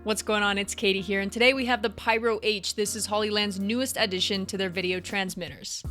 What's going on? It's Katie here, and today we have the Pyro H. This is Hollyland's newest addition to their video transmitters.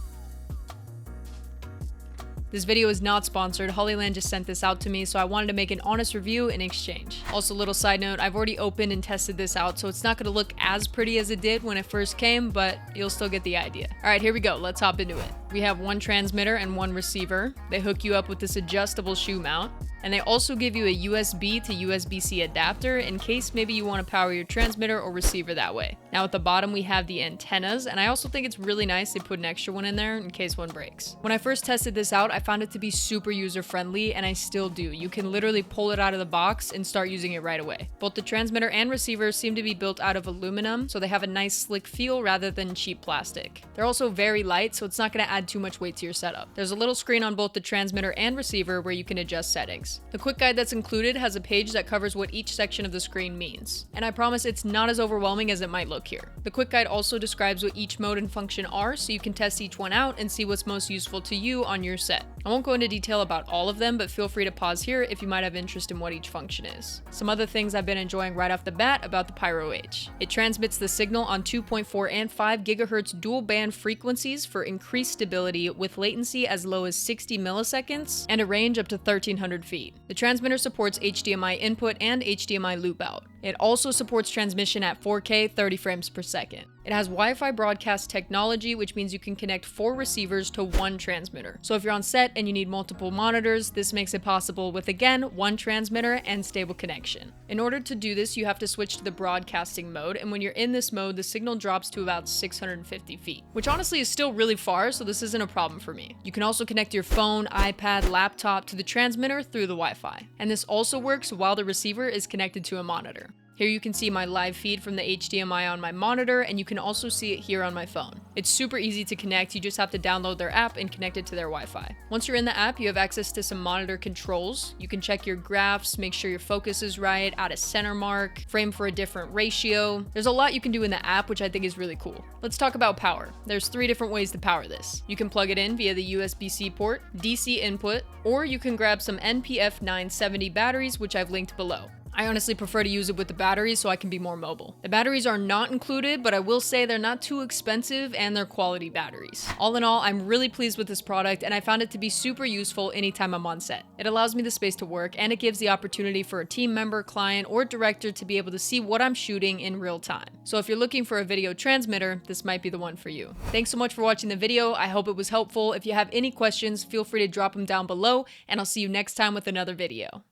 This video is not sponsored. Hollyland just sent this out to me, so I wanted to make an honest review in exchange. Also, little side note, I've already opened and tested this out, so it's not going to look as pretty as it did when it first came, but you'll still get the idea. Alright, here we go. Let's hop into it. We have one transmitter and one receiver. They hook you up with this adjustable shoe mount. And they also give you a USB to USB-C adapter in case maybe you want to power your transmitter or receiver that way. Now at the bottom we have the antennas, and I also think it's really nice they put an extra one in there in case one breaks. When I first tested this out, I found it to be super user-friendly, and I still do. You can literally pull it out of the box and start using it right away. Both the transmitter and receiver seem to be built out of aluminum, so they have a nice slick feel rather than cheap plastic. They're also very light, so it's not going to add too much weight to your setup. There's a little screen on both the transmitter and receiver where you can adjust settings. The quick guide that's included has a page that covers what each section of the screen means, and I promise it's not as overwhelming as it might look here. The quick guide also describes what each mode and function are, so you can test each one out and see what's most useful to you on your set. I won't go into detail about all of them, but feel free to pause here if you might have interest in what each function is. Some other things I've been enjoying right off the bat about the Pyro H. It transmits the signal on 2.4 and 5 GHz dual band frequencies for increased stability with latency as low as 60 milliseconds and a range up to 1,300 feet. The transmitter supports HDMI input and HDMI loop out. It also supports transmission at 4K 30 frames per second. It has Wi-Fi broadcast technology, which means you can connect 4 receivers to one transmitter. So if you're on set and you need multiple monitors, this makes it possible with, again, one transmitter and stable connection. In order to do this, you have to switch to the broadcasting mode, and when you're in this mode, the signal drops to about 650 feet, which honestly is still really far, so this isn't a problem for me. You can also connect your phone, iPad, laptop to the transmitter through the Wi-Fi, and this also works while the receiver is connected to a monitor. Here you can see my live feed from the HDMI on my monitor, and you can also see it here on my phone. It's super easy to connect. You just have to download their app and connect it to their Wi-Fi. Once you're in the app, you have access to some monitor controls. You can check your graphs, make sure your focus is right, add a center mark, frame for a different ratio. There's a lot you can do in the app, which I think is really cool. Let's talk about power. There's 3 different ways to power this. You can plug it in via the USB-C port, DC input, or you can grab some NPF 970 batteries, which I've linked below. I honestly prefer to use it with the batteries so I can be more mobile. The batteries are not included, but I will say they're not too expensive and they're quality batteries. All in all, I'm really pleased with this product, and I found it to be super useful anytime I'm on set. It allows me the space to work, and it gives the opportunity for a team member, client, or director to be able to see what I'm shooting in real time. So if you're looking for a video transmitter, this might be the one for you. Thanks so much for watching the video. I hope it was helpful. If you have any questions, feel free to drop them down below, and I'll see you next time with another video.